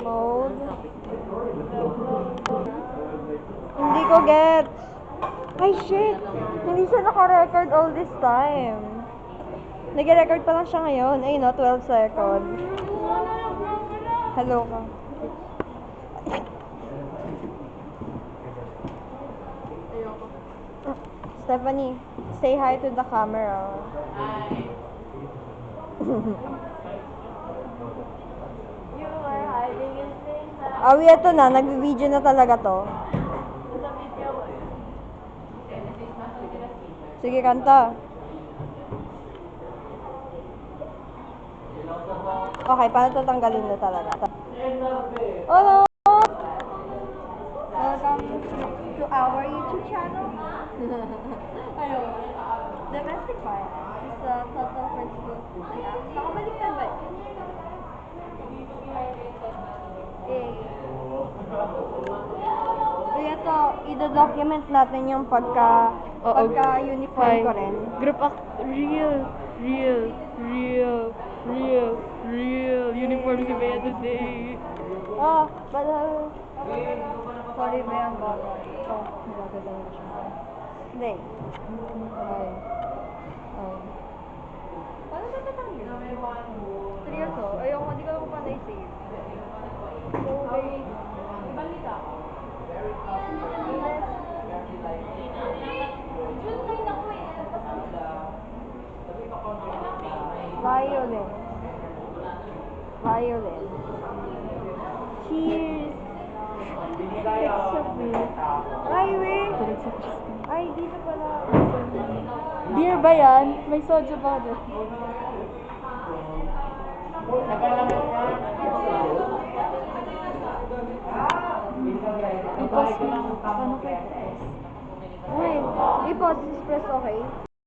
Mode. Hindi ko gets. Ay, shit! Hindi siya naka-record all this time. Nag-record pa lang siya ngayon. Ayun no, 12 seconds. Hello ka. Stephanie, say hi to the camera. You are hiding in plain sight. Awi, eto na. Nag-video na talaga to. Sa video mo yun. Sige, kanta. Okay, paano tatanggalin na talaga? Hello! Welcome to our YouTube channel. Ano? Domestic violence is a total principle. Nakabaliktad ba yun? So, ito, i-document natin yung pagka-uniform ko rin. Group act, real uniform si Bea today. Oh, but, sorry, may ang bago. Oh, nagaganda na siya. Hindi. Ay. Paano ba tatanggal? Seryoso? Ayoko, di ko lang pa na-save. So, wait. Balita. Violence. Cheers. Ay, wait. Ay, dito pala. Beer ba yan? May soju ba doon? I-pause mo. Paano kayo? Okay. I-pause. Press okay.